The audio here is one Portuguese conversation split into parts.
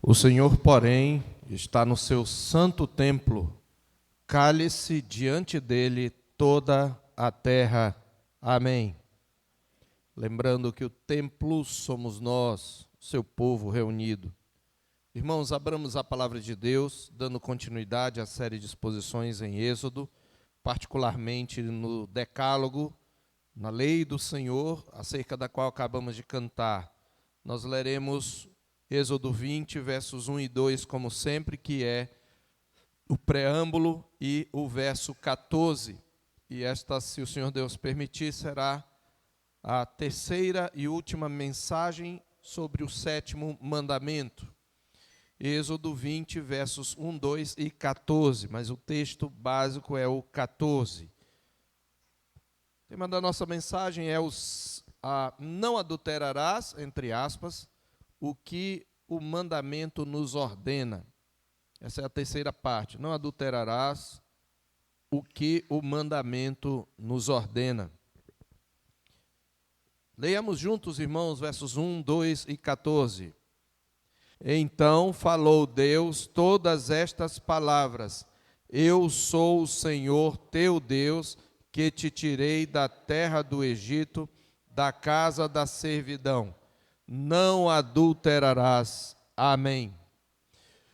O Senhor, porém, está no seu santo templo. Cale-se diante dele toda a terra. Amém. Lembrando que o templo somos nós, seu povo reunido. Irmãos, abramos a palavra de Deus, dando continuidade à série de exposições em Êxodo, particularmente no Decálogo, na lei do Senhor, acerca da qual acabamos de cantar. Nós leremos Êxodo 20, versos 1 e 2, como sempre, que é o preâmbulo, e o verso 14. E esta, se o Senhor Deus permitir, será a terceira e última mensagem sobre o sétimo mandamento. Êxodo 20, versos 1, 2 e 14, mas o texto básico é o 14. O tema da nossa mensagem é não adulterarás, entre aspas, o que o mandamento nos ordena. Essa é a terceira parte. Não adulterarás o que o mandamento nos ordena. Leiamos juntos, irmãos, versos 1, 2 e 14. Então falou Deus todas estas palavras: Eu sou o Senhor teu Deus, que te tirei da terra do Egito, da casa da servidão. Não adulterarás. Amém.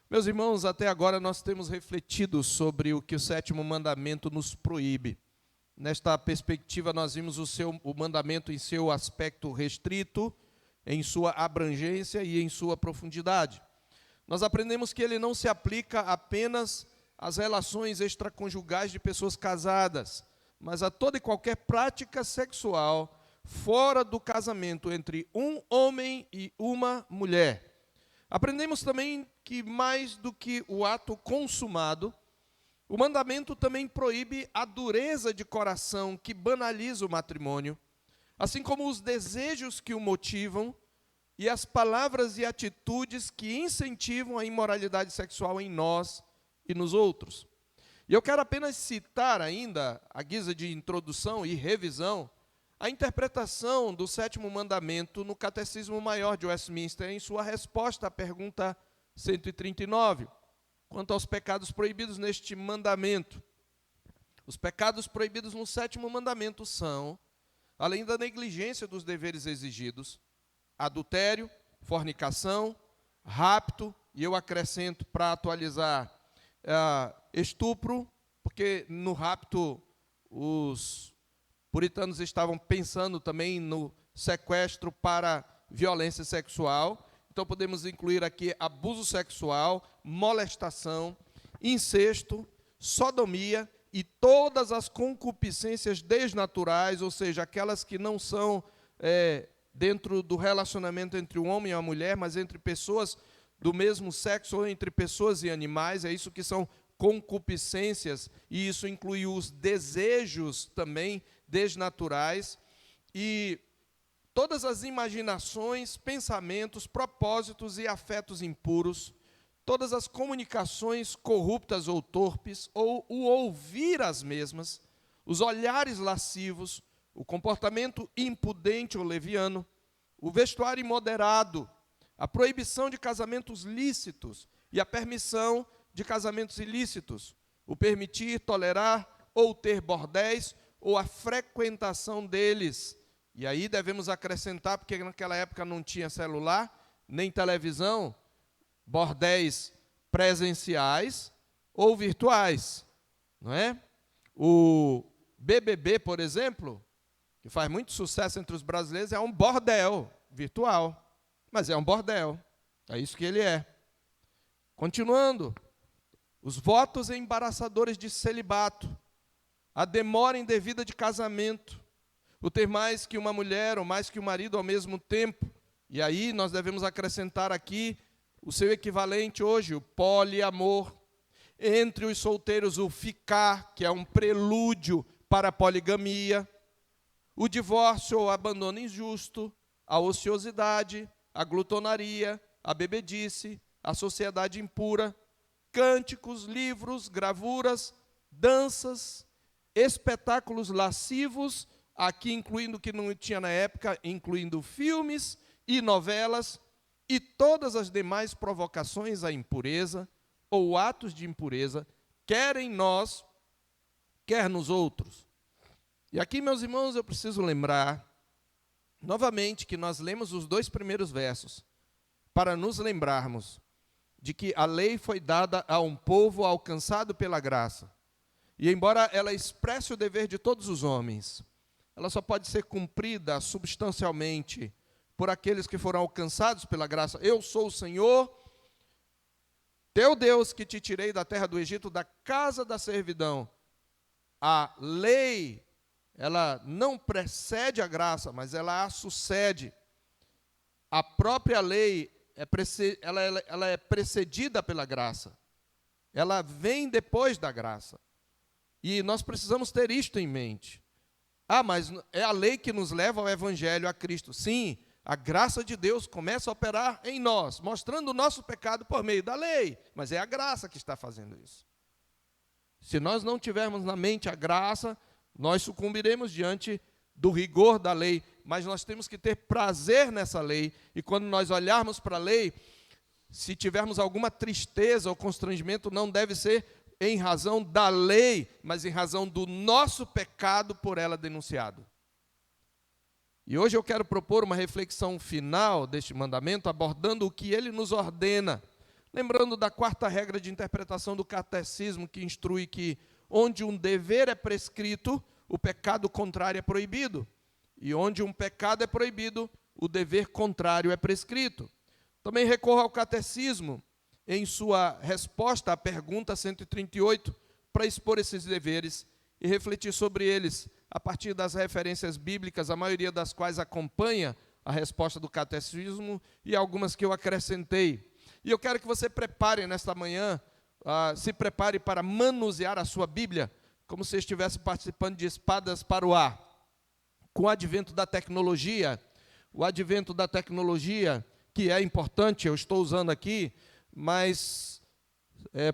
Meus irmãos, até agora nós temos refletido sobre o que o sétimo mandamento nos proíbe. Nesta perspectiva, nós vimos o mandamento em seu aspecto restrito, em sua abrangência e em sua profundidade. Nós aprendemos que ele não se aplica apenas às relações extraconjugais de pessoas casadas, mas a toda e qualquer prática sexual fora do casamento entre um homem e uma mulher. Aprendemos também que, mais do que o ato consumado, o mandamento também proíbe a dureza de coração que banaliza o matrimônio, assim como os desejos que o motivam e as palavras e atitudes que incentivam a imoralidade sexual em nós e nos outros. E eu quero apenas citar ainda, à guisa de introdução e revisão, a interpretação do sétimo mandamento no Catecismo Maior de Westminster, em sua resposta à pergunta 139, quanto aos pecados proibidos neste mandamento. Os pecados proibidos no sétimo mandamento são, além da negligência dos deveres exigidos, adultério, fornicação, rapto, e eu acrescento para atualizar, estupro, porque no rapto os puritanos estavam pensando também no sequestro para violência sexual. Então podemos incluir aqui abuso sexual, molestação, incesto, sodomia e todas as concupiscências desnaturais, ou seja, aquelas que não são dentro do relacionamento entre um homem e uma mulher, mas entre pessoas do mesmo sexo ou entre pessoas e animais. É isso que são concupiscências, e isso inclui os desejos também desnaturais e todas as imaginações, pensamentos, propósitos e afetos impuros, todas as comunicações corruptas ou torpes, ou o ouvir as mesmas, os olhares lascivos, o comportamento impudente ou leviano, o vestuário imoderado, a proibição de casamentos lícitos e a permissão de casamentos ilícitos, o permitir, tolerar ou ter bordéis ou a frequentação deles. E aí devemos acrescentar, porque naquela época não tinha celular, nem televisão, bordéis presenciais ou virtuais, não é? O BBB, por exemplo, que faz muito sucesso entre os brasileiros, é um bordel virtual, mas é um bordel, é isso que ele é. Continuando, os votos embaraçadores de celibato, a demora indevida de casamento, o ter mais que uma mulher ou mais que um marido ao mesmo tempo, e aí nós devemos acrescentar aqui o seu equivalente hoje, o poliamor. Entre os solteiros, o ficar, que é um prelúdio para a poligamia, o divórcio ou abandono injusto, a ociosidade, a glutonaria, a bebedice, a sociedade impura, cânticos, livros, gravuras, danças, espetáculos lascivos, aqui incluindo o que não tinha na época, incluindo filmes e novelas, e todas as demais provocações à impureza ou atos de impureza, quer em nós, quer nos outros. E aqui, meus irmãos, eu preciso lembrar, novamente, que nós lemos os 2 primeiros versos, para nos lembrarmos de que a lei foi dada a um povo alcançado pela graça. E embora ela expresse o dever de todos os homens, ela só pode ser cumprida substancialmente por aqueles que foram alcançados pela graça. Eu sou o Senhor, teu Deus, que te tirei da terra do Egito, da casa da servidão. A lei, ela não precede a graça, mas ela a sucede. A própria lei, ela é precedida pela graça. Ela vem depois da graça. E nós precisamos ter isto em mente. Mas é a lei que nos leva ao Evangelho, a Cristo. Sim, a graça de Deus começa a operar em nós, mostrando o nosso pecado por meio da lei. Mas é a graça que está fazendo isso. Se nós não tivermos na mente a graça, nós sucumbiremos diante do rigor da lei. Mas nós temos que ter prazer nessa lei. E quando nós olharmos para a lei, se tivermos alguma tristeza ou constrangimento, não deve ser em razão da lei, mas em razão do nosso pecado por ela denunciado. E hoje eu quero propor uma reflexão final deste mandamento, abordando o que ele nos ordena. Lembrando da 4ª regra de interpretação do catecismo, que instrui que onde um dever é prescrito, o pecado contrário é proibido. E onde um pecado é proibido, o dever contrário é prescrito. Também recorro ao catecismo, em sua resposta à pergunta 138, para expor esses deveres e refletir sobre eles, a partir das referências bíblicas, a maioria das quais acompanha a resposta do catecismo e algumas que eu acrescentei. E eu quero que você prepare nesta manhã, se prepare para manusear a sua Bíblia, como se estivesse participando de espadas para o ar. Com o advento da tecnologia, que é importante, eu estou usando aqui, mas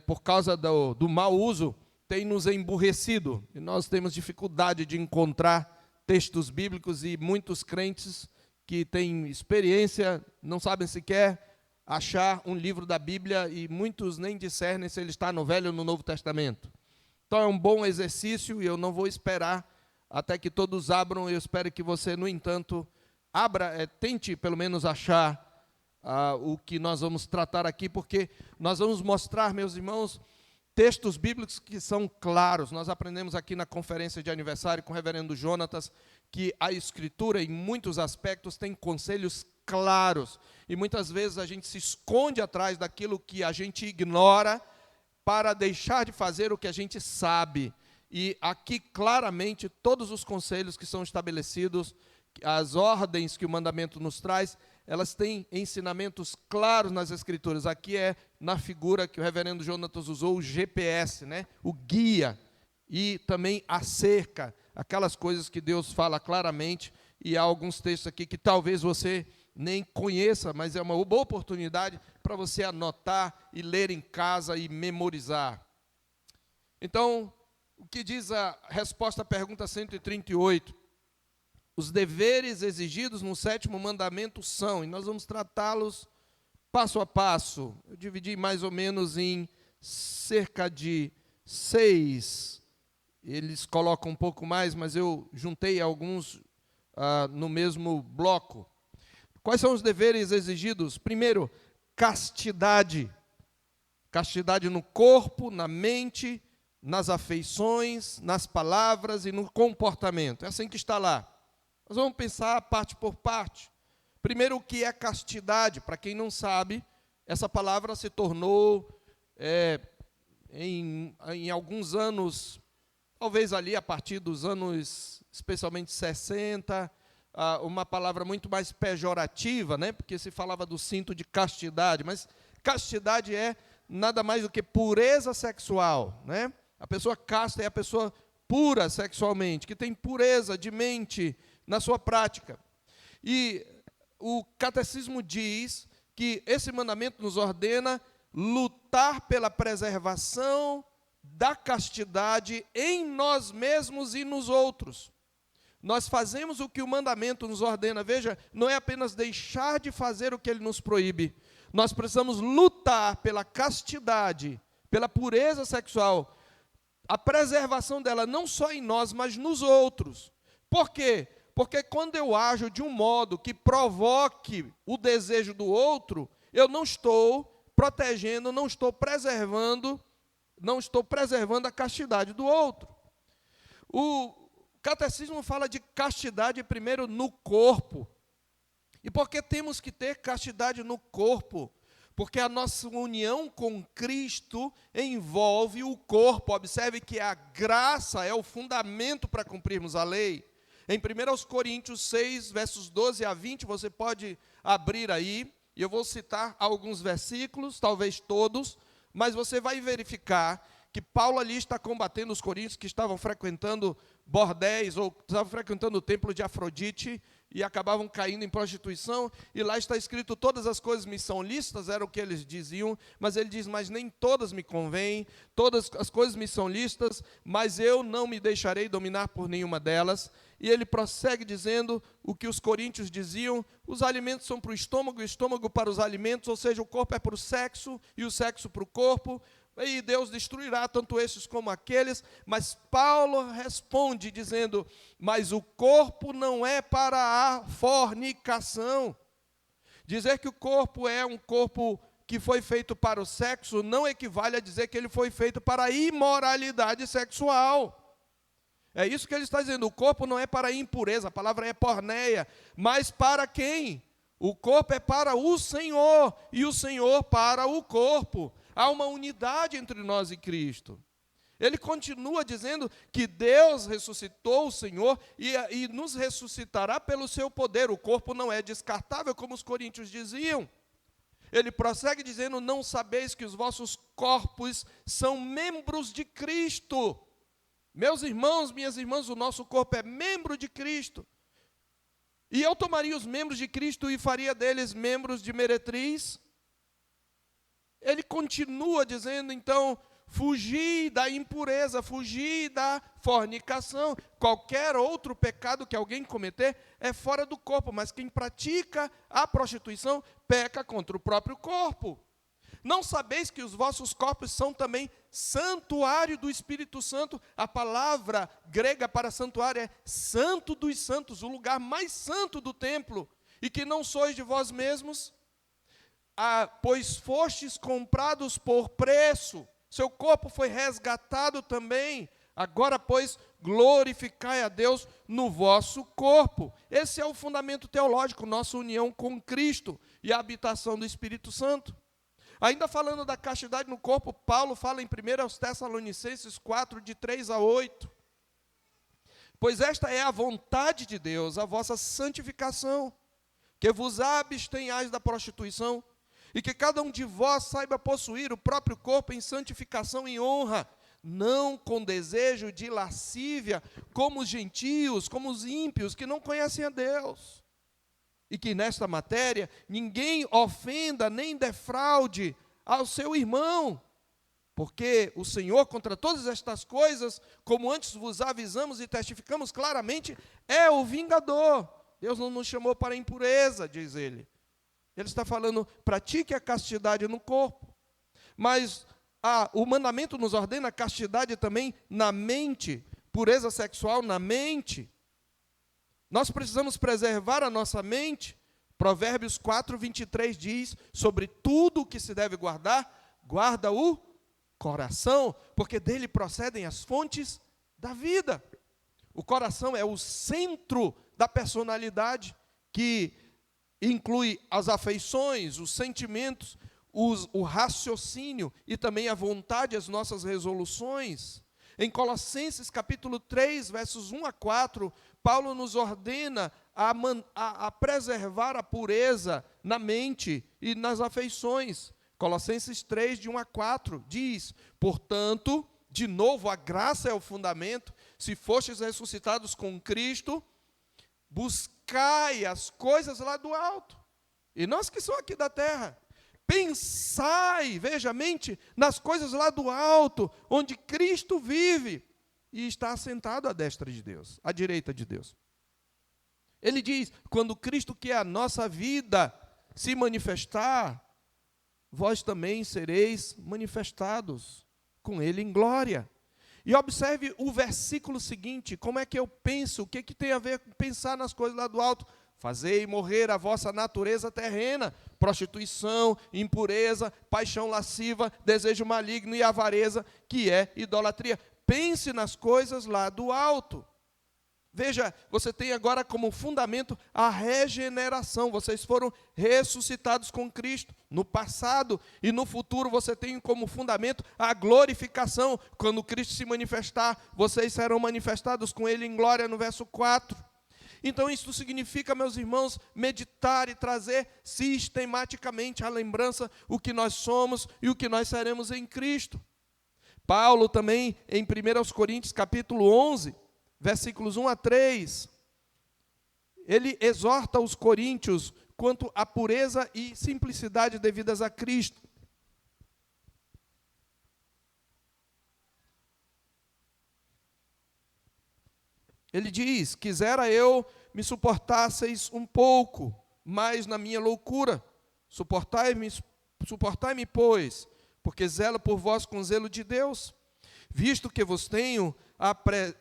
por causa do mau uso, tem nos emburrecido. E nós temos dificuldade de encontrar textos bíblicos e muitos crentes que têm experiência não sabem sequer achar um livro da Bíblia e muitos nem discernem se ele está no Velho ou no Novo Testamento. Então é um bom exercício e eu não vou esperar até que todos abram. Eu espero que você, no entanto, tente pelo menos achar o que nós vamos tratar aqui, porque nós vamos mostrar, meus irmãos, textos bíblicos que são claros. Nós aprendemos aqui na conferência de aniversário com o reverendo Jonatas que a Escritura, em muitos aspectos, tem conselhos claros. E muitas vezes a gente se esconde atrás daquilo que a gente ignora para deixar de fazer o que a gente sabe. E aqui, claramente, todos os conselhos que são estabelecidos, as ordens que o mandamento nos traz, elas têm ensinamentos claros nas Escrituras. Aqui é na figura que o reverendo Jonatas usou, o GPS, né? O guia, e também a cerca, aquelas coisas que Deus fala claramente, e há alguns textos aqui que talvez você nem conheça, mas é uma boa oportunidade para você anotar e ler em casa e memorizar. Então, o que diz a resposta à pergunta 138? Os deveres exigidos no 7º mandamento são, e nós vamos tratá-los passo a passo. Eu dividi mais ou menos em cerca de 6. Eles colocam um pouco mais, mas eu juntei alguns no mesmo bloco. Quais são os deveres exigidos? Primeiro, castidade. Castidade no corpo, na mente, nas afeições, nas palavras e no comportamento. É assim que está lá. Nós vamos pensar parte por parte. Primeiro, o que é castidade? Para quem não sabe, essa palavra se tornou, em alguns anos, talvez ali a partir dos anos, especialmente 60, uma palavra muito mais pejorativa, né? Porque se falava do cinto de castidade, mas castidade é nada mais do que pureza sexual, né? A pessoa casta é a pessoa pura sexualmente, que tem pureza de mente na sua prática. E o catecismo diz que esse mandamento nos ordena lutar pela preservação da castidade em nós mesmos e nos outros. nós fazemos o que o mandamento nos ordena. Veja, não é apenas deixar de fazer o que ele nos proíbe. Nós precisamos lutar pela castidade, pela pureza sexual, a preservação dela não só em nós, mas nos outros. Por quê? Porque quando eu ajo de um modo que provoque o desejo do outro, eu não estou protegendo, não estou preservando a castidade do outro. O catecismo fala de castidade primeiro no corpo. E por que temos que ter castidade no corpo? Porque a nossa união com Cristo envolve o corpo. Observe que a graça é o fundamento para cumprirmos a lei. Em 1 Coríntios 6, versos 12 a 20, você pode abrir aí, e eu vou citar alguns versículos, talvez todos, mas você vai verificar que Paulo ali está combatendo os coríntios que estavam frequentando bordéis, ou estavam frequentando o templo de Afrodite, e acabavam caindo em prostituição, e lá está escrito, todas as coisas me são lícitas, era o que eles diziam, mas ele diz, mas nem todas me convêm, todas as coisas me são lícitas, mas eu não me deixarei dominar por nenhuma delas. E ele prossegue dizendo o que os coríntios diziam, os alimentos são para o estômago para os alimentos, ou seja, o corpo é para o sexo, e o sexo para o corpo, e Deus destruirá tanto estes como aqueles. Mas Paulo responde dizendo, mas o corpo não é para a fornicação. Dizer que o corpo é um corpo que foi feito para o sexo, não equivale a dizer que ele foi feito para a imoralidade sexual. É isso que ele está dizendo, o corpo não é para a impureza, a palavra é porneia, mas para quem? O corpo é para o Senhor, e o Senhor para o corpo. Há uma unidade entre nós e Cristo. Ele continua dizendo que Deus ressuscitou o Senhor e nos ressuscitará pelo seu poder. O corpo não é descartável, como os coríntios diziam. Ele prossegue dizendo, não sabeis que os vossos corpos são membros de Cristo. Meus irmãos, minhas irmãs, o nosso corpo é membro de Cristo. E eu tomaria os membros de Cristo e faria deles membros de meretriz? Ele continua dizendo, então, fugir da impureza, fugir da fornicação. Qualquer outro pecado que alguém cometer é fora do corpo, mas quem pratica a prostituição peca contra o próprio corpo. Não sabeis que os vossos corpos são também santuário do Espírito Santo? A palavra grega para santuário é santo dos santos, o lugar mais santo do templo. E que não sois de vós mesmos? Pois fostes comprados por preço, seu corpo foi resgatado também. Agora, pois, glorificai a Deus no vosso corpo. Esse é o fundamento teológico, nossa união com Cristo e a habitação do Espírito Santo. Ainda falando da castidade no corpo, Paulo fala em 1 Tessalonicenses 4, de 3 a 8. Pois esta é a vontade de Deus, a vossa santificação, que vos abstenhais da prostituição, e que cada um de vós saiba possuir o próprio corpo em santificação e honra, não com desejo de lascívia, como os gentios, como os ímpios, que não conhecem a Deus. E que nesta matéria ninguém ofenda nem defraude ao seu irmão, porque o Senhor, contra todas estas coisas, como antes vos avisamos e testificamos claramente, é o vingador. Deus não nos chamou para a impureza, diz ele. Ele está falando, pratique a castidade no corpo. Mas o mandamento nos ordena a castidade também na mente, pureza sexual na mente. Nós precisamos preservar a nossa mente. Provérbios 4, 23 diz, sobre tudo o que se deve guardar, guarda o coração, porque dele procedem as fontes da vida. O coração é o centro da personalidade, que inclui as afeições, os sentimentos, o raciocínio e também a vontade, as nossas resoluções. Em Colossenses capítulo 3, versos 1 a 4, Paulo nos ordena a preservar a pureza na mente e nas afeições. Colossenses 3, de 1 a 4, diz, portanto, de novo, a graça é o fundamento, se fostes ressuscitados com Cristo, buscai as coisas lá do alto, e nós que somos aqui da terra, pensai, veja a mente, nas coisas lá do alto, onde Cristo vive, e está assentado à destra de Deus, à direita de Deus. Ele diz, quando Cristo, que é a nossa vida, se manifestar, vós também sereis manifestados com Ele em glória. E observe o versículo seguinte, como é que eu penso, o que tem a ver com pensar nas coisas lá do alto? Fazei morrer a vossa natureza terrena, prostituição, impureza, paixão lasciva, desejo maligno e avareza, que é idolatria. Pense nas coisas lá do alto. Veja, você tem agora como fundamento a regeneração. Vocês foram ressuscitados com Cristo no passado e no futuro você tem como fundamento a glorificação. Quando Cristo se manifestar, vocês serão manifestados com Ele em glória, no verso 4. Então isso significa, meus irmãos, meditar e trazer sistematicamente à lembrança o que nós somos e o que nós seremos em Cristo. Paulo também, em 1 Coríntios capítulo 11, versículos 1 a 3, ele exorta os coríntios quanto à pureza e simplicidade devidas a Cristo. Ele diz, quisera eu me suportasseis um pouco mais na minha loucura, suportai-me, pois, porque zelo por vós com zelo de Deus, visto que vos tenho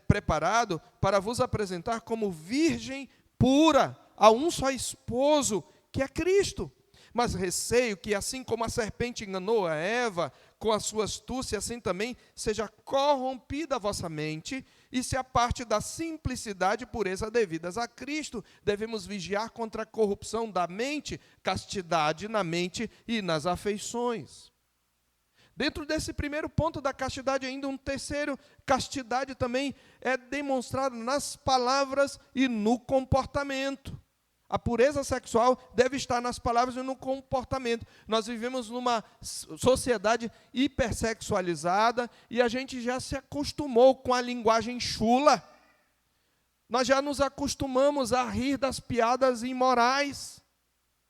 preparado para vos apresentar como virgem pura a um só esposo, que é Cristo. Mas receio que, assim como a serpente enganou a Eva com a sua astúcia, assim também seja corrompida a vossa mente e se aparte da simplicidade e pureza devidas a Cristo. Devemos vigiar contra a corrupção da mente, castidade na mente e nas afeições. Dentro desse primeiro ponto da castidade, ainda um terceiro, castidade também é demonstrada nas palavras e no comportamento. A pureza sexual deve estar nas palavras e no comportamento. Nós vivemos numa sociedade hipersexualizada e a gente já se acostumou com a linguagem chula. Nós já nos acostumamos a rir das piadas imorais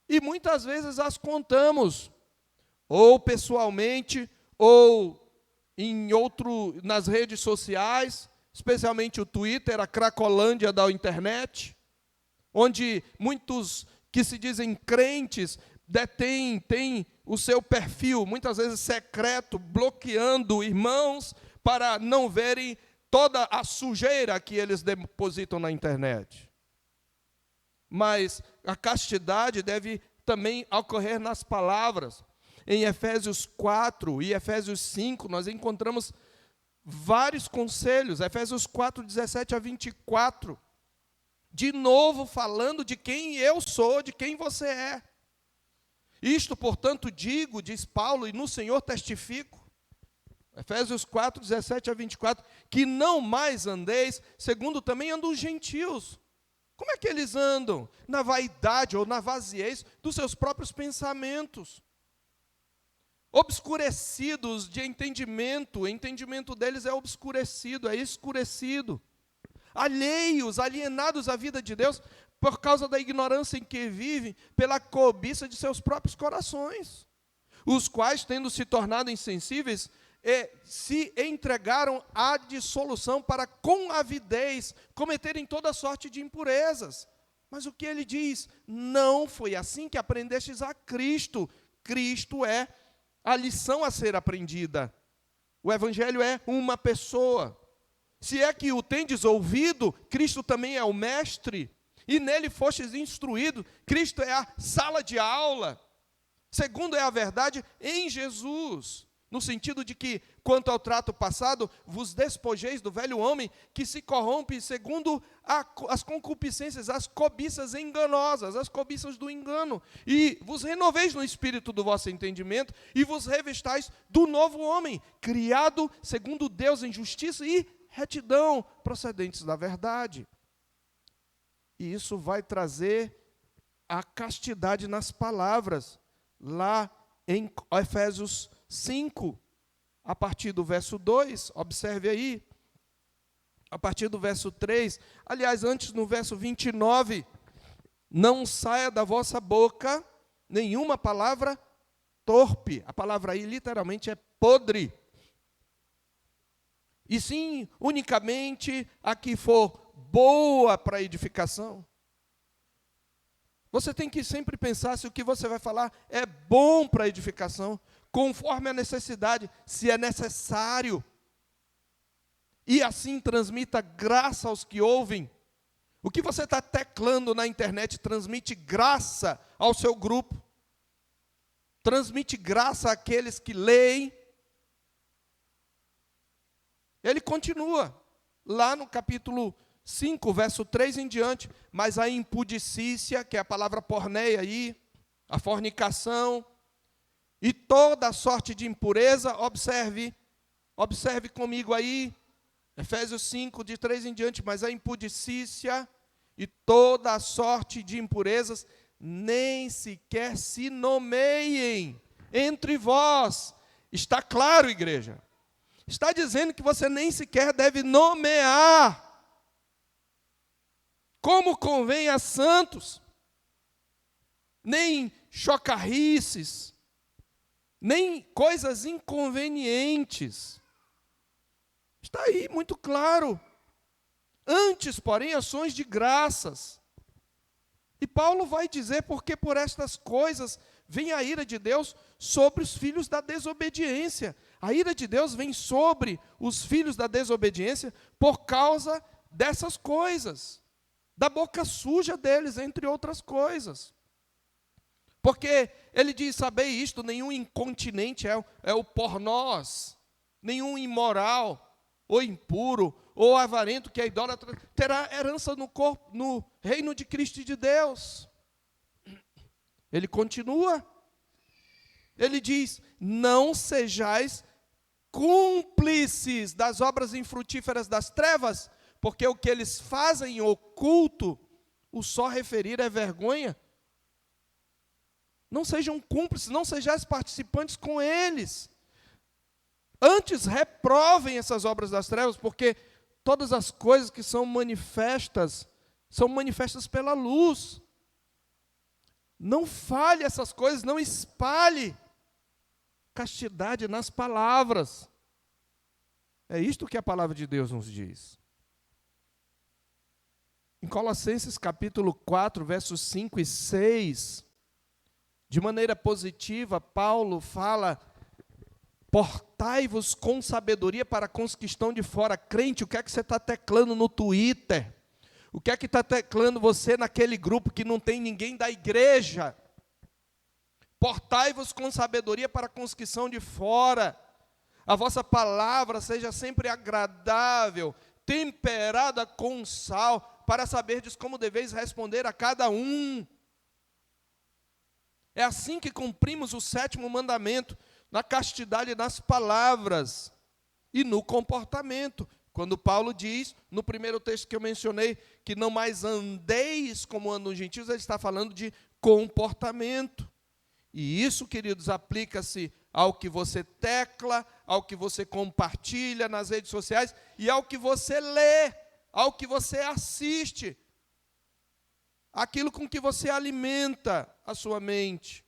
e muitas vezes as contamos, ou pessoalmente, ou nas redes sociais, especialmente o Twitter, a cracolândia da internet, onde muitos que se dizem crentes têm o seu perfil, muitas vezes secreto, bloqueando irmãos para não verem toda a sujeira que eles depositam na internet. Mas a castidade deve também ocorrer nas palavras. Em Efésios 4 e Efésios 5, nós encontramos vários conselhos. Efésios 4, 17 a 24. De novo falando de quem eu sou, de quem você é. Isto, portanto, digo, diz Paulo, e no Senhor testifico, Efésios 4, 17 a 24, que não mais andeis, segundo também andam os gentios. Como é que eles andam? Na vaidade ou na vaziez dos seus próprios pensamentos. Obscurecidos de entendimento, o entendimento deles é obscurecido, é escurecido. Alienados à vida de Deus, por causa da ignorância em que vivem, pela cobiça de seus próprios corações, os quais, tendo se tornado insensíveis, se entregaram à dissolução para, com avidez, cometerem toda sorte de impurezas. Mas o que ele diz? Não foi assim que aprendestes a Cristo. Cristo é a lição a ser aprendida. O Evangelho é uma pessoa. Se é que o tendes ouvido, Cristo também é o mestre, e nele fostes instruído, Cristo é a sala de aula. Segundo é a verdade em Jesus, no sentido de que, quanto ao trato passado, vos despojeis do velho homem que se corrompe segundo as concupiscências, as cobiças enganosas, as cobiças do engano, e vos renoveis no espírito do vosso entendimento, e vos revestais do novo homem, criado segundo Deus em justiça e retidão, procedentes da verdade. E isso vai trazer a castidade nas palavras, lá em Efésios 5, a partir do verso 2, observe aí, a partir do verso 3, aliás, antes no verso 29, não saia da vossa boca nenhuma palavra torpe, a palavra aí literalmente é podre, e sim, unicamente a que for boa para edificação, Você tem que sempre pensar se o que você vai falar é bom para a edificação, conforme a necessidade, se é necessário. E assim transmita graça aos que ouvem. O que você está teclando na internet transmite graça ao seu grupo. Transmite graça àqueles que leem. Ele continua, lá no capítulo 5, verso 3 em diante. Mas a impudicícia, que é a palavra porneia aí, a fornicação, e toda sorte de impureza, observe comigo aí, Efésios 5, de 3 em diante, mas a impudicícia e toda a sorte de impurezas nem sequer se nomeiem entre vós. Está claro, igreja? Está dizendo que você nem sequer deve nomear, como convém a santos, nem chocarrices, nem coisas inconvenientes. Está aí muito claro. Antes, porém, ações de graças. E Paulo vai dizer, porque por estas coisas vem a ira de Deus sobre os filhos da desobediência. A ira de Deus vem sobre os filhos da desobediência por causa dessas coisas, da boca suja deles, entre outras coisas. Porque ele diz, sabei isto, nenhum incontinente é o pornós, nenhum imoral, ou impuro, ou avarento, que é idólatra, terá herança no reino de Cristo e de Deus. Ele continua, ele diz, não sejais cúmplices das obras infrutíferas das trevas, porque o que eles fazem em oculto, o só referir é vergonha. Não sejam cúmplices, não sejais participantes com eles. Antes, reprovem essas obras das trevas, porque todas as coisas que são manifestas pela luz. Não fale essas coisas, não espalhe castidade nas palavras. É isto que a palavra de Deus nos diz. Em Colossenses capítulo 4, versos 5 e 6, de maneira positiva, Paulo fala: portai-vos com sabedoria para com os que estão de fora. Crente, o que é que você está teclando no Twitter? O que é que está teclando você naquele grupo que não tem ninguém da igreja? Portai-vos com sabedoria para com os que são de fora. A vossa palavra seja sempre agradável, temperada com sal, para saberdes como deveis responder a cada um. É assim que cumprimos o 7º mandamento, na castidade nas palavras e no comportamento. Quando Paulo diz, no primeiro texto que eu mencionei, que não mais andeis como andam os gentios, ele está falando de comportamento. E isso, queridos, aplica-se ao que você tecla, ao que você compartilha nas redes sociais e ao que você lê, ao que você assiste, aquilo com que você alimenta a sua mente.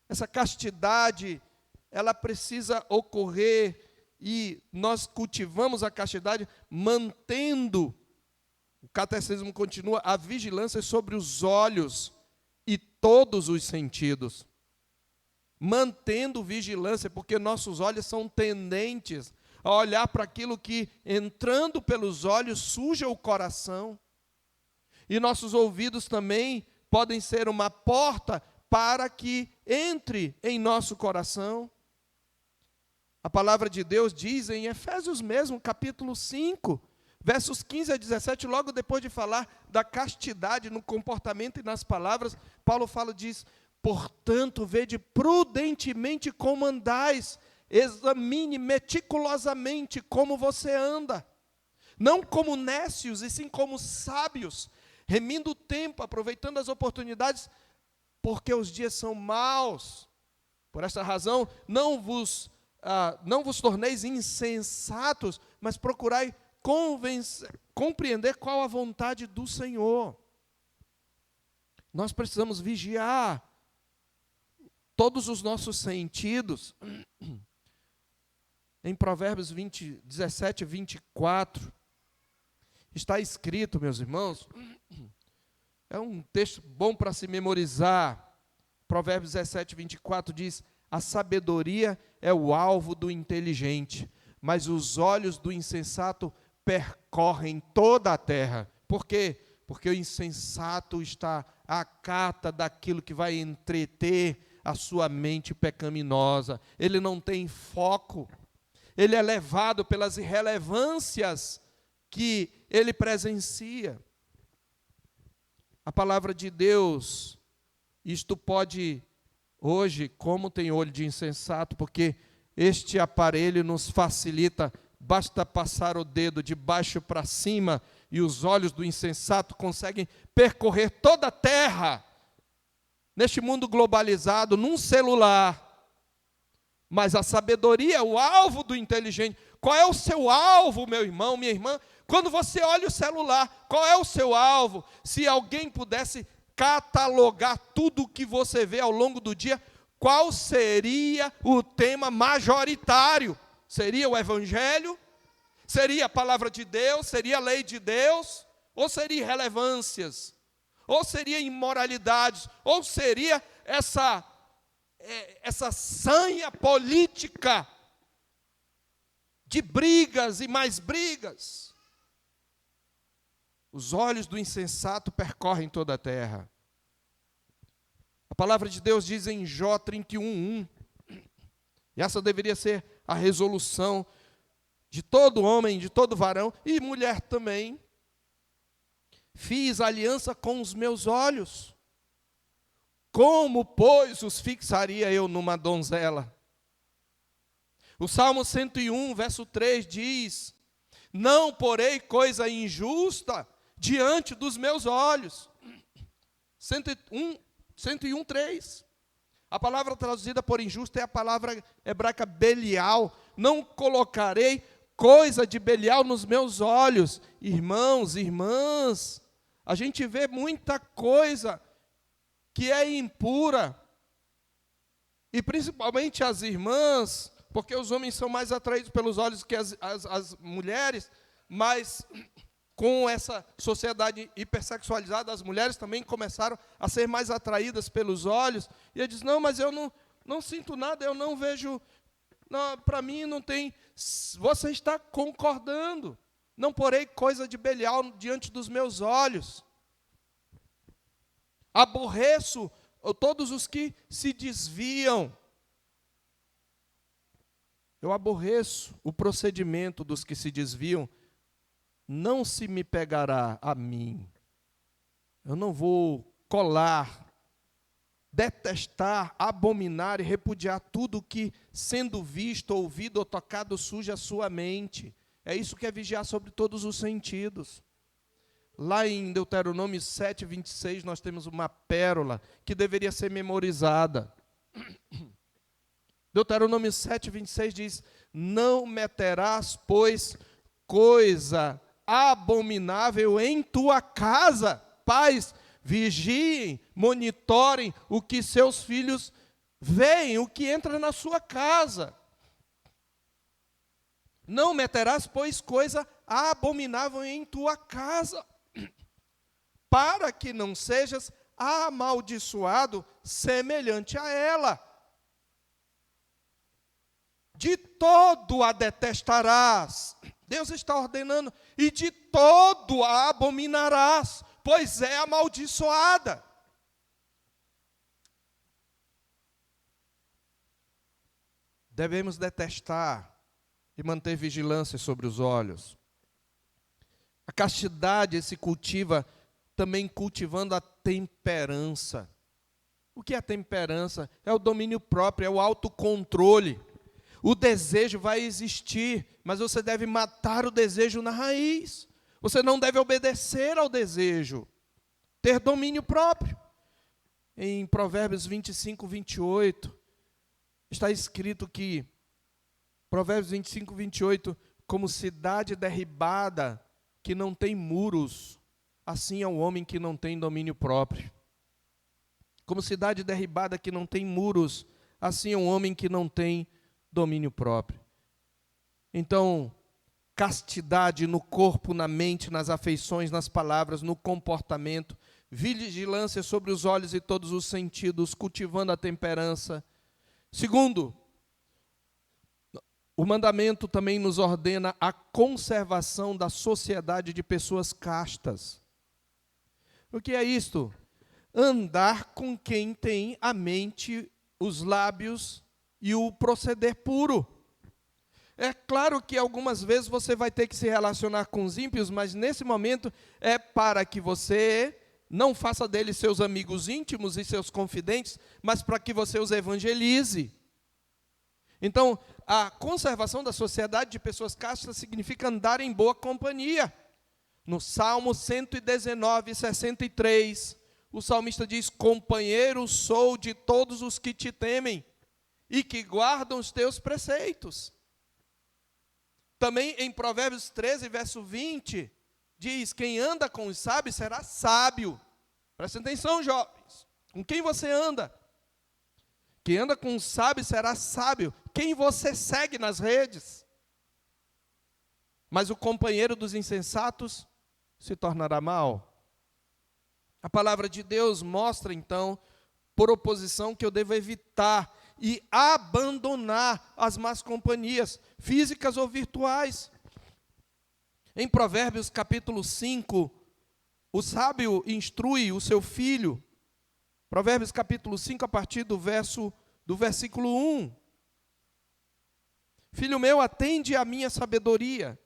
Essa castidade, ela precisa ocorrer e nós cultivamos a castidade mantendo, o catecismo continua, a vigilância sobre os olhos e todos os sentidos. Mantendo vigilância, porque nossos olhos são tendentes a olhar para aquilo que, entrando pelos olhos, suja o coração. E nossos ouvidos também podem ser uma porta para que entre em nosso coração. A palavra de Deus diz em Efésios mesmo, capítulo 5, versos 15 a 17, logo depois de falar da castidade no comportamento e nas palavras, Paulo diz: portanto, vede prudentemente como andais, examine meticulosamente como você anda, não como nécios, e sim como sábios, remindo o tempo, aproveitando as oportunidades, porque os dias são maus. Por esta razão, não vos torneis insensatos, mas procurai compreender qual a vontade do Senhor. Nós precisamos vigiar todos os nossos sentidos. Em Provérbios 17, 24, está escrito, meus irmãos, É um texto bom para se memorizar. Provérbios 17, 24 diz: a sabedoria é o alvo do inteligente, mas os olhos do insensato percorrem toda a terra. Por quê? Porque o insensato está à cata daquilo que vai entreter a sua mente pecaminosa. Ele não tem foco. Ele é levado pelas irrelevâncias que ele presencia. A palavra de Deus, isto pode, hoje, como tem olho de insensato, porque este aparelho nos facilita, basta passar o dedo de baixo para cima e os olhos do insensato conseguem percorrer toda a terra, neste mundo globalizado, num celular. Mas a sabedoria é o alvo do inteligente. Qual é o seu alvo, meu irmão, minha irmã? Quando você olha o celular, qual é o seu alvo? Se alguém pudesse catalogar tudo o que você vê ao longo do dia, qual seria o tema majoritário? Seria o Evangelho? Seria a palavra de Deus? Seria a lei de Deus? Ou seria irrelevâncias? Ou seria imoralidades? Ou seria essa sanha política de brigas e mais brigas? Os olhos do insensato percorrem toda a terra. A palavra de Deus diz em Jó 31:1, e essa deveria ser a resolução de todo homem, de todo varão e mulher também. Fiz aliança com os meus olhos. Como, pois, os fixaria eu numa donzela? O Salmo 101, verso 3 diz: não porei coisa injusta diante dos meus olhos. 101, 3. A palavra traduzida por injusta é a palavra hebraica Belial. Não colocarei coisa de Belial nos meus olhos. Irmãos, irmãs, a gente vê muita coisa que é impura, e principalmente as irmãs, porque os homens são mais atraídos pelos olhos que as mulheres, mas com essa sociedade hipersexualizada, as mulheres também começaram a ser mais atraídas pelos olhos, e ele diz: não, mas eu não sinto nada, eu não vejo, para mim não tem. Você está concordando. Não porei coisa de Belial diante dos meus olhos. Aborreço todos os que se desviam. Eu aborreço o procedimento dos que se desviam. Não se me pegará a mim. Eu não vou colar, detestar, abominar e repudiar tudo que, sendo visto, ouvido ou tocado, suja a sua mente. É isso que é vigiar sobre todos os sentidos. Lá em Deuteronômio 7, 26, nós temos uma pérola que deveria ser memorizada. Deuteronômio 7, 26 diz: não meterás, pois, coisa abominável em tua casa. Pais, vigiem, monitorem o que seus filhos veem, o que entra na sua casa. Não meterás, pois, coisa abominável em tua casa, para que não sejas amaldiçoado semelhante a ela. De todo a detestarás. Deus está ordenando. E de todo a abominarás, pois é amaldiçoada. Devemos detestar e manter vigilância sobre os olhos. A castidade se cultiva também cultivando a temperança. O que é a temperança? É o domínio próprio, é o autocontrole. O desejo vai existir, mas você deve matar o desejo na raiz. Você não deve obedecer ao desejo. Ter domínio próprio. Em Provérbios 25, 28, está escrito que, Provérbios 25, 28, como cidade derribada que não tem muros, assim é o homem que não tem domínio próprio. Como cidade derribada que não tem muros, assim é um homem que não tem domínio próprio. Então, castidade no corpo, na mente, nas afeições, nas palavras, no comportamento, vigilância sobre os olhos e todos os sentidos, cultivando a temperança. Segundo, o mandamento também nos ordena a conservação da sociedade de pessoas castas. O que é isto? Andar com quem tem a mente, os lábios e o proceder puro. É claro que algumas vezes você vai ter que se relacionar com os ímpios, mas nesse momento é para que você não faça deles seus amigos íntimos e seus confidentes, mas para que você os evangelize. Então, a conservação da sociedade de pessoas castas significa andar em boa companhia. No Salmo 119, 63, o salmista diz: companheiro sou de todos os que te temem e que guardam os teus preceitos. Também em Provérbios 13, verso 20, diz: quem anda com os sábios será sábio. Presta atenção, jovens. Com quem você anda? Quem anda com os sábios será sábio. Quem você segue nas redes? Mas o companheiro dos insensatos se tornará mal. A palavra de Deus mostra, então, por oposição, que eu devo evitar e abandonar as más companhias, físicas ou virtuais. Em Provérbios capítulo 5, o sábio instrui o seu filho. Provérbios capítulo 5, a partir do versículo 1. Filho meu, atende à minha sabedoria,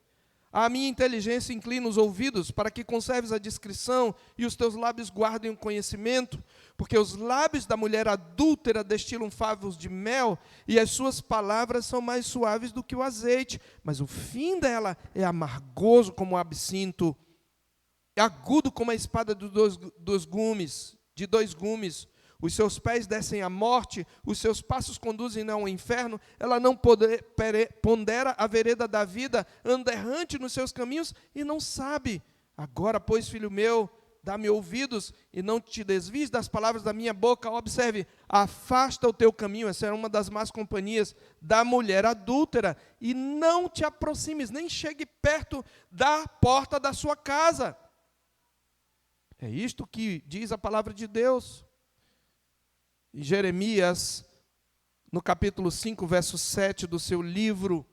à minha inteligência inclina os ouvidos, para que conserves a discrição e os teus lábios guardem o conhecimento, porque os lábios da mulher adúltera destilam favos de mel, e as suas palavras são mais suaves do que o azeite, mas o fim dela é amargoso como o absinto, é agudo como a espada de dois gumes. Os seus pés descem à morte, os seus passos conduzem ao inferno, ela não pondera a vereda da vida, anda errante nos seus caminhos e não sabe. Agora, pois, filho meu, dá-me ouvidos e não te desvies das palavras da minha boca. Observe, afasta o teu caminho, essa era uma das más companhias da mulher adúltera, e não te aproximes, nem chegue perto da porta da sua casa. É isto que diz a palavra de Deus. Em Jeremias, no capítulo 5, verso 7 do seu livro,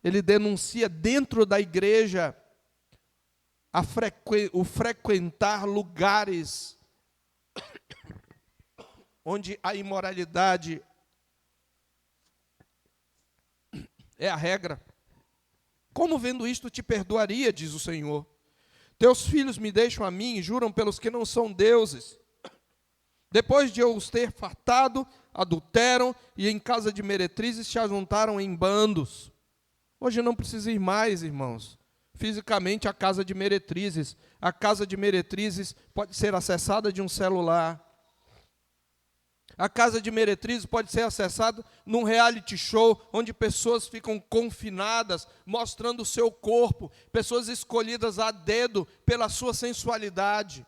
ele denuncia dentro da igreja o frequentar lugares onde a imoralidade é a regra. Como vendo isto te perdoaria, diz o Senhor. Teus filhos me deixam a mim e juram pelos que não são deuses. Depois de eu os ter fartado, adulteram e em casa de meretrizes se ajuntaram em bandos. Hoje não precisa ir mais, irmãos, fisicamente à casa de meretrizes. A casa de meretrizes pode ser acessada de um celular. A casa de meretrizes pode ser acessada num reality show, onde pessoas ficam confinadas, mostrando o seu corpo, pessoas escolhidas a dedo pela sua sensualidade,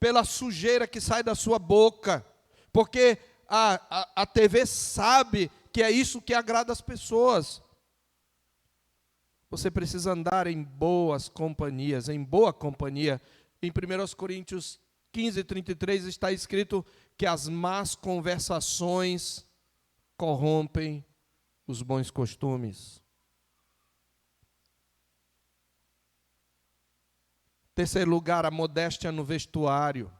pela sujeira que sai da sua boca, porque a TV sabe que é isso que agrada as pessoas. Você precisa andar em boas companhias, em boa companhia. Em 1 Coríntios 15, 33 está escrito que as más conversações corrompem os bons costumes. Terceiro lugar, a modéstia no vestuário.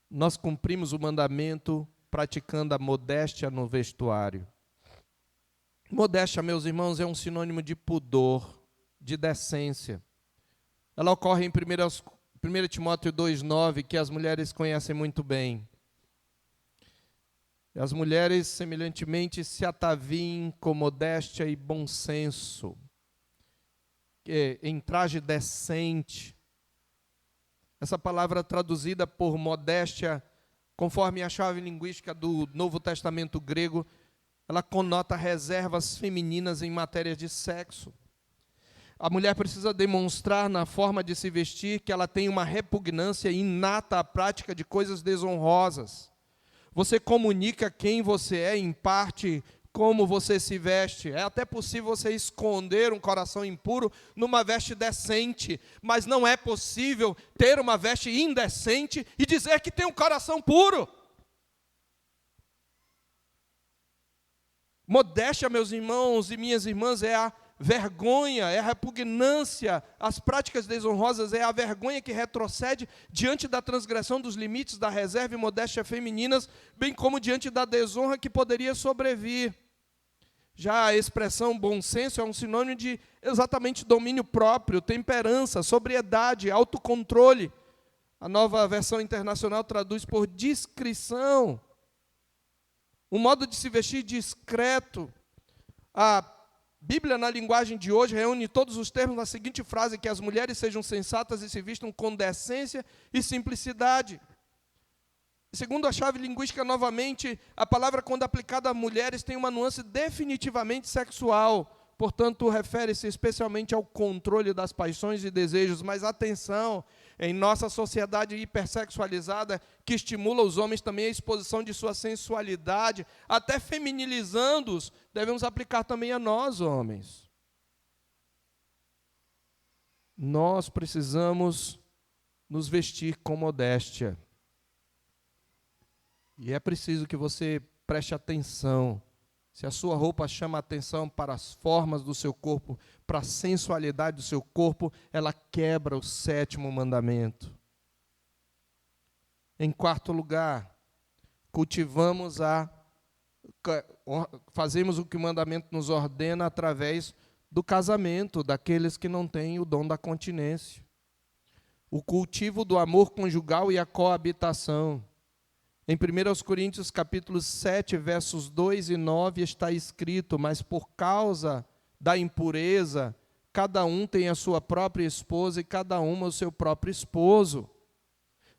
Nós cumprimos o mandamento praticando a modéstia no vestuário. Modéstia, meus irmãos, é um sinônimo de pudor, de decência. Ela ocorre em 1 Timóteo 2,9, que as mulheres conhecem muito bem. As mulheres, semelhantemente, se ataviem com modéstia e bom senso, em traje decente. Essa palavra traduzida por modéstia, conforme a chave linguística do Novo Testamento grego, ela conota reservas femininas em matéria de sexo. A mulher precisa demonstrar na forma de se vestir que ela tem uma repugnância inata à prática de coisas desonrosas. Você comunica quem você é, em parte, como você se veste. É até possível você esconder um coração impuro numa veste decente, mas não é possível ter uma veste indecente e dizer que tem um coração puro. Modéstia, meus irmãos e minhas irmãs, é a vergonha, é a repugnância às práticas desonrosas, é a vergonha que retrocede diante da transgressão dos limites da reserva e modéstia femininas, bem como diante da desonra que poderia sobrevir. Já a expressão bom senso é um sinônimo de exatamente domínio próprio, temperança, sobriedade, autocontrole. A Nova Versão Internacional traduz por discrição. Um modo de se vestir discreto. A Bíblia, na linguagem de hoje, reúne todos os termos na seguinte frase: que as mulheres sejam sensatas e se vistam com decência e simplicidade. Segundo a chave linguística, novamente, a palavra, quando aplicada a mulheres, tem uma nuance definitivamente sexual. Portanto, refere-se especialmente ao controle das paixões e desejos. Mas atenção, em nossa sociedade hipersexualizada, que estimula os homens também à exposição de sua sensualidade, até feminilizando-os, devemos aplicar também a nós, homens. Nós precisamos nos vestir com modéstia. E é preciso que você preste atenção. Se a sua roupa chama atenção para as formas do seu corpo, para a sensualidade do seu corpo, ela quebra o 7º mandamento. Em quarto lugar, fazemos o que o mandamento nos ordena através do casamento, daqueles que não têm o dom da continência. O cultivo do amor conjugal e a coabitação. Em 1 Coríntios capítulo 7, versos 2 e 9, está escrito: mas por causa da impureza, cada um tem a sua própria esposa e cada uma o seu próprio esposo.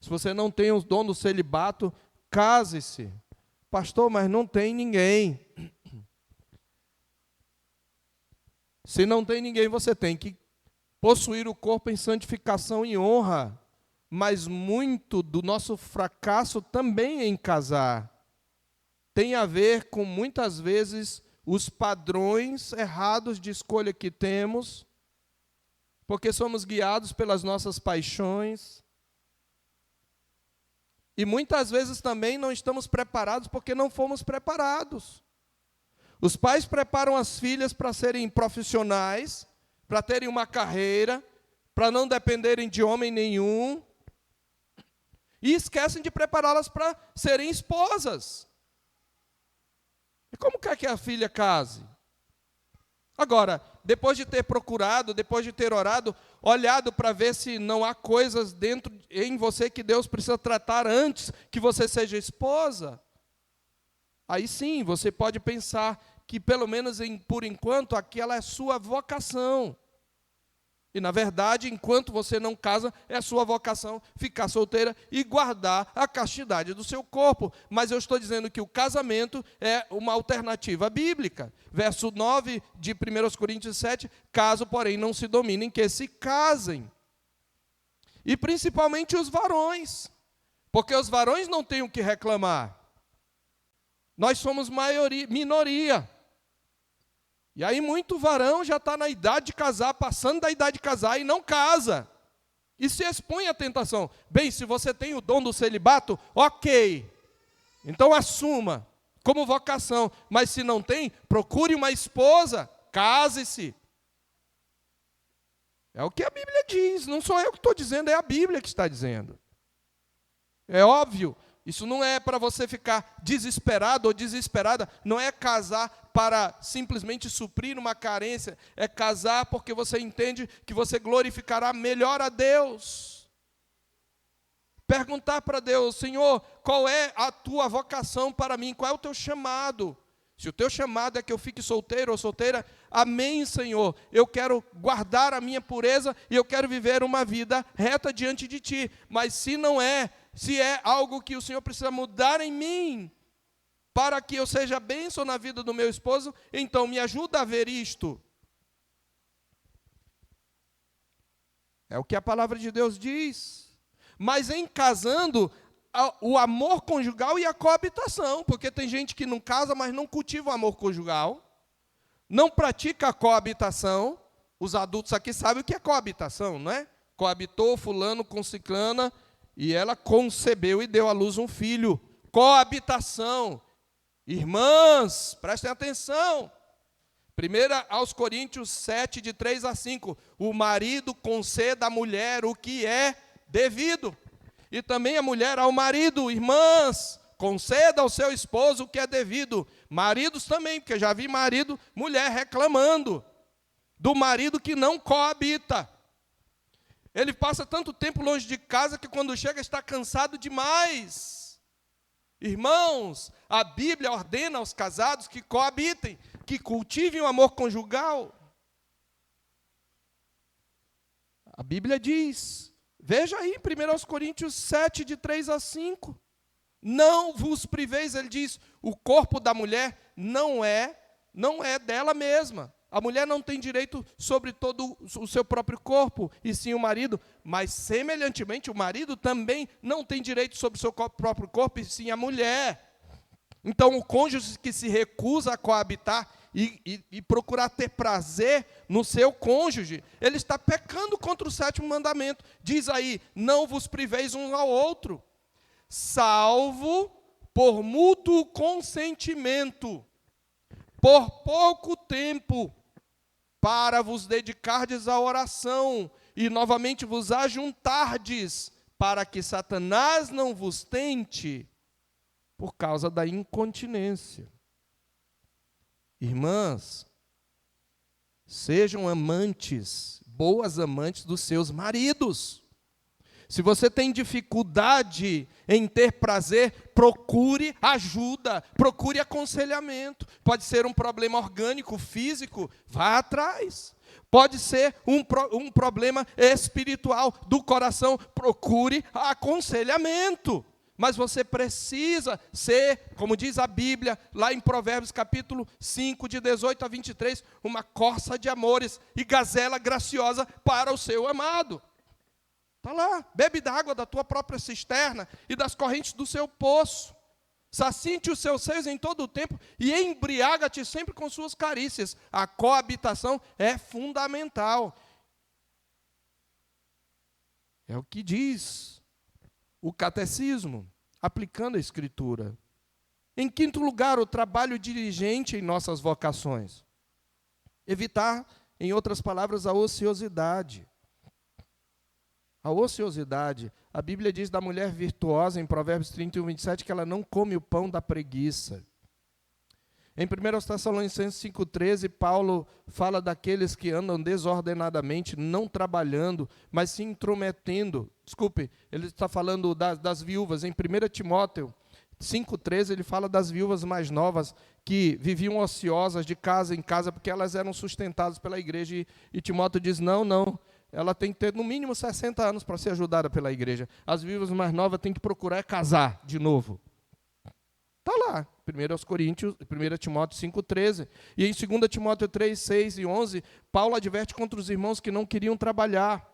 Se você não tem o dom do celibato, case-se. Pastor, mas não tem ninguém. Se não tem ninguém, você tem que possuir o corpo em santificação e honra. Mas muito do nosso fracasso também em casar tem a ver com, muitas vezes, os padrões errados de escolha que temos, porque somos guiados pelas nossas paixões. E muitas vezes também não estamos preparados porque não fomos preparados. Os pais preparam as filhas para serem profissionais, para terem uma carreira, para não dependerem de homem nenhum, e esquecem de prepará-las para serem esposas. E como quer que a filha case? Agora, depois de ter procurado, depois de ter orado, olhado para ver se não há coisas dentro em você que Deus precisa tratar antes que você seja esposa, aí sim, você pode pensar que pelo menos por enquanto aquela é sua vocação. E, na verdade, enquanto você não casa, é a sua vocação ficar solteira e guardar a castidade do seu corpo. Mas eu estou dizendo que o casamento é uma alternativa bíblica. Verso 9 de 1 Coríntios 7, caso, porém, não se dominem, que se casem. E principalmente os varões, porque os varões não têm o que reclamar. Nós somos minoria. E aí muito varão já está na idade de casar, passando da idade de casar e não casa. E se expõe à tentação. Bem, se você tem o dom do celibato, ok. Então assuma como vocação. Mas se não tem, procure uma esposa, case-se. É o que a Bíblia diz, não sou eu que estou dizendo, é a Bíblia que está dizendo. É óbvio, isso não é para você ficar desesperado ou desesperada, não é casar para simplesmente suprir uma carência, é casar porque você entende que você glorificará melhor a Deus. Perguntar para Deus: Senhor, qual é a tua vocação para mim? Qual é o teu chamado? Se o teu chamado é que eu fique solteiro ou solteira, amém, Senhor. Eu quero guardar a minha pureza e eu quero viver uma vida reta diante de Ti. Mas se não é, se é algo que o Senhor precisa mudar em mim, para que eu seja bênção na vida do meu esposo, então me ajuda a ver isto. É o que a palavra de Deus diz. Mas em casando, o amor conjugal e a coabitação, porque tem gente que não casa, mas não cultiva o amor conjugal, não pratica a coabitação. Os adultos aqui sabem o que é coabitação, não é? Coabitou fulano com ciclana e ela concebeu e deu à luz um filho. Coabitação. Irmãs, prestem atenção. 1 aos Coríntios 7, de 3 a 5. O marido conceda à mulher o que é devido. E também a mulher ao marido. Irmãs, conceda ao seu esposo o que é devido. Maridos também, porque já vi marido, mulher reclamando do marido que não coabita. Ele passa tanto tempo longe de casa que quando chega está cansado demais. Irmãos, a Bíblia ordena aos casados que coabitem, que cultivem o amor conjugal. A Bíblia diz, veja aí, 1 Coríntios 7, de 3 a 5. Não vos priveis, ele diz, o corpo da mulher não é dela mesma. A mulher não tem direito sobre todo o seu próprio corpo, e sim o marido. Mas, semelhantemente, o marido também não tem direito sobre o seu próprio corpo, e sim a mulher. Então, o cônjuge que se recusa a coabitar e procurar ter prazer no seu cônjuge, ele está pecando contra o 7º mandamento. Diz aí, não vos priveis um ao outro, salvo por mútuo consentimento, por pouco tempo, para vos dedicardes à oração, e novamente vos ajuntardes, para que Satanás não vos tente, por causa da incontinência. Irmãs, sejam amantes, boas amantes dos seus maridos. Se você tem dificuldade em ter prazer, procure ajuda, procure aconselhamento. Pode ser um problema orgânico, físico, vá atrás. Pode ser um problema espiritual do coração, procure aconselhamento. Mas você precisa ser, como diz a Bíblia, lá em Provérbios capítulo 5, de 18 a 23, uma corça de amores e gazela graciosa para o seu amado. Está lá, bebe da água da tua própria cisterna e das correntes do seu poço. Sacinte os seus seios em todo o tempo e embriaga-te sempre com suas carícias. A coabitação é fundamental. É o que diz o catecismo, aplicando a Escritura. Em quinto lugar, o trabalho diligente em nossas vocações. Evitar, em outras palavras, a ociosidade. A ociosidade, a Bíblia diz da mulher virtuosa, em Provérbios 31, 27, que ela não come o pão da preguiça. Em 1 Tessalonicenses 5,13, Paulo fala daqueles que andam desordenadamente, não trabalhando, mas se intrometendo. Desculpe, ele está falando das viúvas. Em 1 Timóteo 5,13, ele fala das viúvas mais novas, que viviam ociosas de casa em casa, porque elas eram sustentadas pela igreja. E Timóteo diz, não, ela tem que ter no mínimo 60 anos para ser ajudada pela igreja. As viúvas mais novas têm que procurar casar de novo. Está lá, 1 Timóteo 5,13. E em 2 Timóteo 3, 6 e 11, Paulo adverte contra os irmãos que não queriam trabalhar.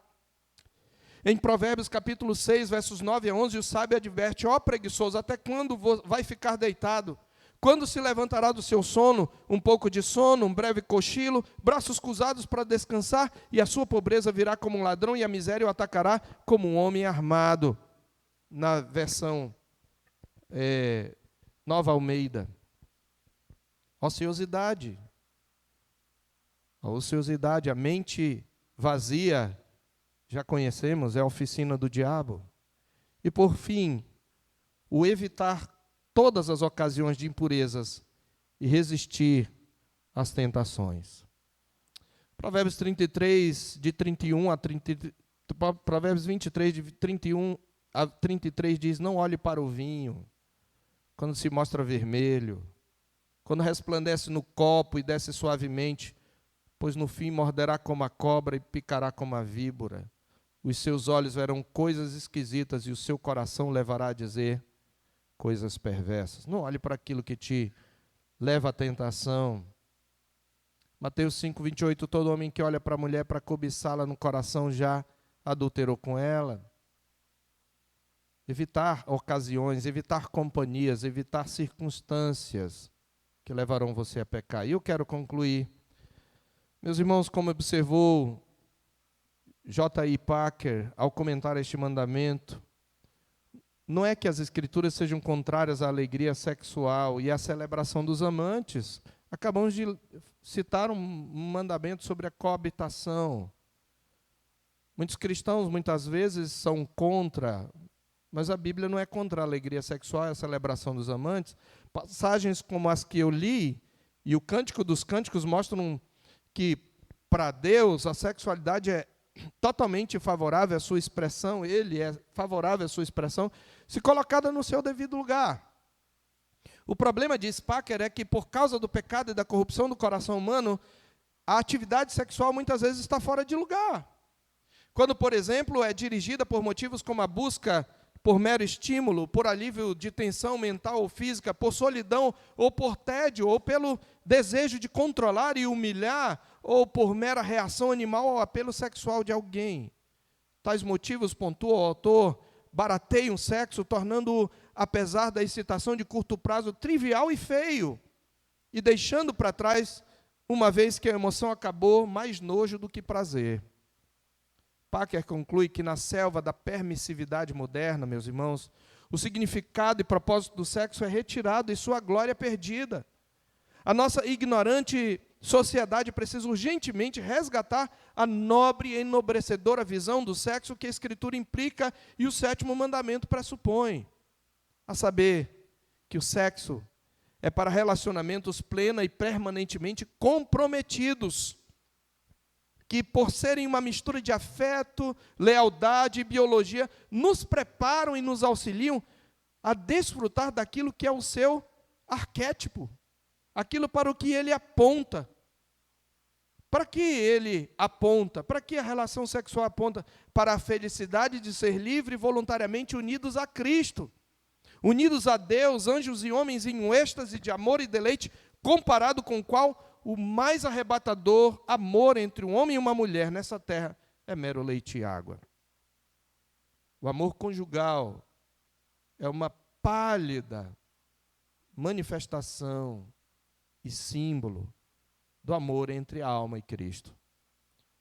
Em Provérbios capítulo 6, versos 9 a 11, o sábio adverte, ó preguiçoso, até quando vai ficar deitado? Quando se levantará do seu sono? Um pouco de sono, um breve cochilo, braços cruzados para descansar, e a sua pobreza virá como um ladrão, e a miséria o atacará como um homem armado. Na versão Nova Almeida. Ociosidade. A ociosidade, a mente vazia, já conhecemos, é a oficina do diabo. E por fim, o evitar todas as ocasiões de impurezas e resistir às tentações. Provérbios 33, de 31 a 30, Provérbios 23, de 31 a 33 diz, não olhe para o vinho, quando se mostra vermelho, quando resplandece no copo e desce suavemente, pois no fim morderá como a cobra e picará como a víbora. Os seus olhos verão coisas esquisitas e o seu coração levará a dizer coisas perversas. Não olhe para aquilo que te leva à tentação. Mateus 5, 28, todo homem que olha para a mulher para cobiçá-la no coração já adulterou com ela. evitar ocasiões, evitar companhias, evitar circunstâncias que levarão você a pecar. E eu quero concluir. Meus irmãos, como observou J.I. Packer ao comentar este mandamento, não é que as Escrituras sejam contrárias à alegria sexual e à celebração dos amantes. Acabamos de citar um mandamento sobre a coabitação. Muitos cristãos, muitas vezes, são contra, mas a Bíblia não é contra a alegria sexual e a celebração dos amantes. Passagens como as que eu li e o Cântico dos Cânticos mostram que, para Deus, a sexualidade é totalmente favorável à sua expressão, Ele é favorável à sua expressão, se colocada no seu devido lugar. O problema, diz Packer, é que por causa do pecado e da corrupção do coração humano, a atividade sexual muitas vezes está fora de lugar. Quando, por exemplo, é dirigida por motivos como a busca por mero estímulo, por alívio de tensão mental ou física, por solidão ou por tédio, ou pelo desejo de controlar e humilhar, ou por mera reação animal ao apelo sexual de alguém. Tais motivos, pontua o autor, barateiam o sexo, tornando-o, apesar da excitação de curto prazo, trivial e feio, e deixando para trás, uma vez que a emoção acabou, mais nojo do que prazer. Packer conclui que na selva da permissividade moderna, meus irmãos, o significado e propósito do sexo é retirado e sua glória perdida. A nossa ignorante sociedade precisa urgentemente resgatar a nobre e enobrecedora visão do sexo que a Escritura implica e o 7º mandamento pressupõe, a saber, que o sexo é para relacionamentos plena e permanentemente comprometidos, que por serem uma mistura de afeto, lealdade e biologia, nos preparam e nos auxiliam a desfrutar daquilo que é o seu arquétipo, aquilo para o que ele aponta. Para que ele aponta? Para que a relação sexual aponta? Para a felicidade de ser livre e voluntariamente unidos a Cristo, unidos a Deus, anjos e homens em um êxtase de amor e deleite, comparado com o qual o mais arrebatador amor entre um homem e uma mulher nessa terra é mero leite e água. O amor conjugal é uma pálida manifestação e símbolo do amor entre a alma e Cristo.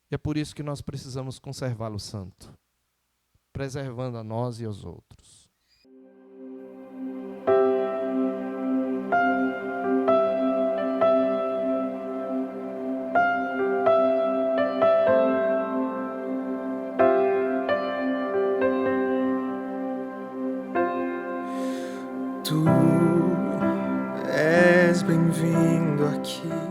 E é por isso que nós precisamos conservá-lo santo, preservando a nós e aos outros. Tu és bem-vindo aqui.